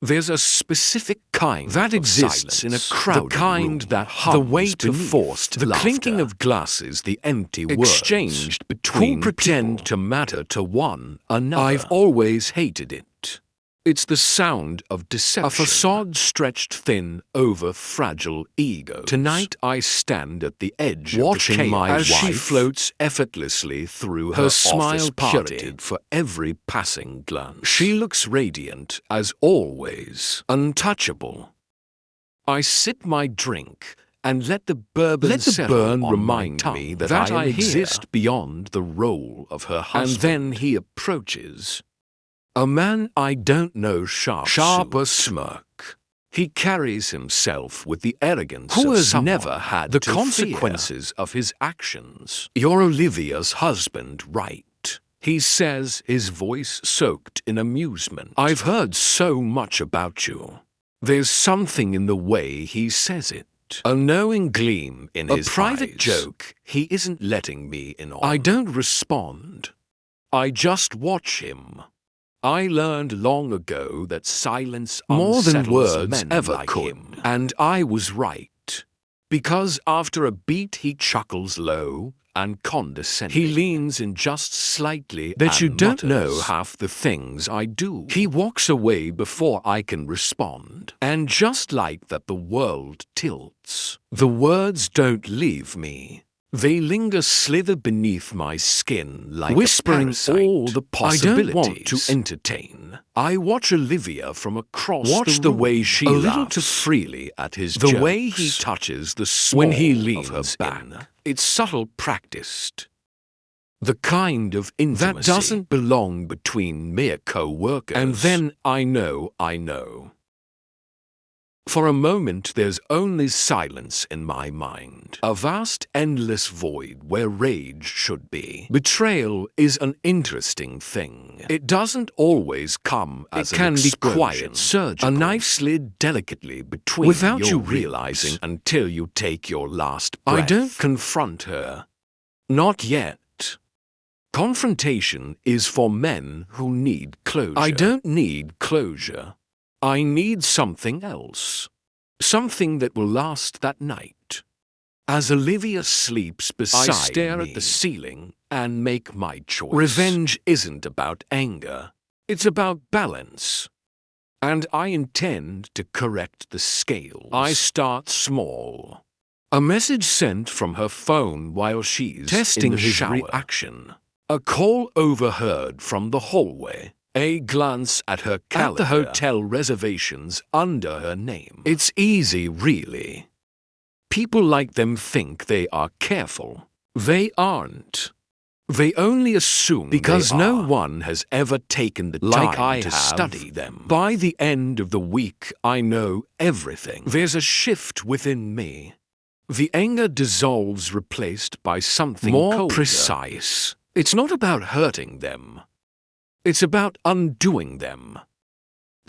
There's a specific kind that exists in a crowded the kind room, that hums the weight of forced the laughter, clinking of glasses, the empty exchanged words between who pretend to matter to one another. I've always hated it. It's the sound of deception, a facade stretched thin over fragile ego. Tonight I stand at the edge watching my wife as she floats effortlessly through her smile curated for every passing glance. She looks radiant as always, untouchable. I sip my drink and let the bourbon remind me that I exist beyond the role of her husband. And then he approaches. A man I don't know, sharper smirk. He carries himself with the arrogance who has never had the consequences of his actions. You're Olivia's husband, right? He says, his voice soaked in amusement. I've heard so much about you. There's something in the way he says it. A knowing gleam in his eyes. A private joke he isn't letting me in on. I don't respond. I just watch him. I learned long ago that silence more than words ever like could, and I was right. Because after a beat he chuckles low and condescending. He leans in just slightly that you don't know half the things I do. He walks away before I can respond, and just like that the world tilts. The words don't leave me. They linger, slither beneath my skin like whispering all the possibilities. I don't want to entertain. I watch Olivia from across the way she laughs, a little too freely at his jokes. The way he touches the small when he leans of her back. It's subtle, practiced. The kind of intimacy that doesn't belong between mere co-workers. And then I know. For a moment there's only silence in my mind, a vast endless void where rage should be. Betrayal is an interesting thing. It doesn't always come as an explosion. It can be quiet, surgical. A knife slid delicately between without you realizing until you take your last breath. I don't confront her. Not yet. Confrontation is for men who need closure. I don't need closure. I need something else. Something that will last that night. As Olivia sleeps beside me, I stare at the ceiling and make my choice. Revenge isn't about anger. It's about balance. And I intend to correct the scales. I start small. A message sent from her phone while she's testing his reaction. A call overheard from the hallway. A glance at her calendar. At the hotel reservations under her name. It's easy, really. People like them think they are careful. They aren't. They only assume because no one has ever taken the time to study them. By the end of the week, I know everything. There's a shift within me. The anger dissolves, replaced by something more precise. It's not about hurting them. It's about undoing them.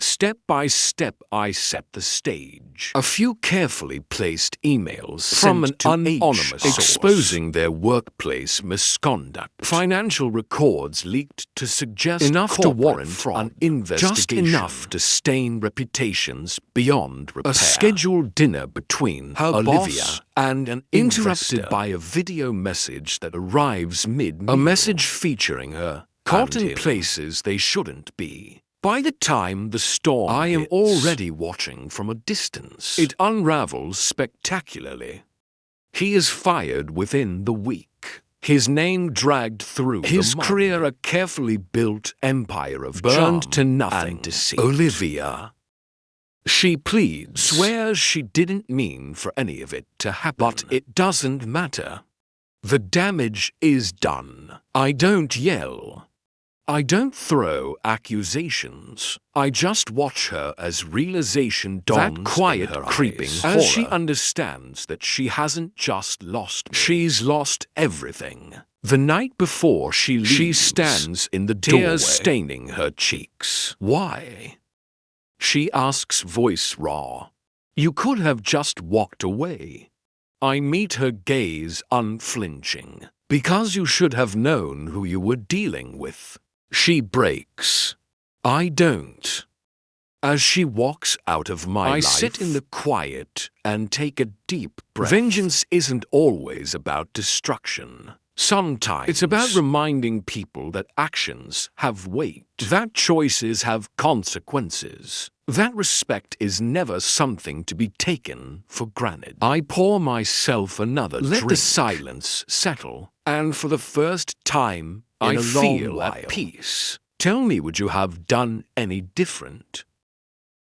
Step by step, I set the stage. A few carefully placed emails from an anonymous source exposing their workplace misconduct. Financial records leaked to suggest enough to warrant fraud, an investigation. Just enough to stain reputations beyond repair. A scheduled dinner between her Olivia and an interrupted by a video message that arrives mid-meal. A message featuring her caught in places they shouldn't be. By the time the storm I am already watching from a distance. It unravels spectacularly. He is fired within the week. His name dragged through his career, a carefully built empire of burned to nothing and deceit. Olivia. She pleads, swears she didn't mean for any of it to happen. But it doesn't matter. The damage is done. I don't yell. I don't throw accusations. I just watch her as realization dawns, that quiet, creeping horror, as she understands that she hasn't just lost me. She's lost everything. The night before she leaves, she stands in the doorway, tears staining her cheeks. Why? She asks, voice raw. You could have just walked away. I meet her gaze unflinching. Because you should have known who you were dealing with. She breaks. I don't. As she walks out of my life, I sit in the quiet and take a deep breath. Vengeance isn't always about destruction. Sometimes it's about reminding people that actions have weight, that choices have consequences, that respect is never something to be taken for granted. I pour myself another drink. Let the silence settle, and for the first time I feel at peace. Tell me, would you have done any different?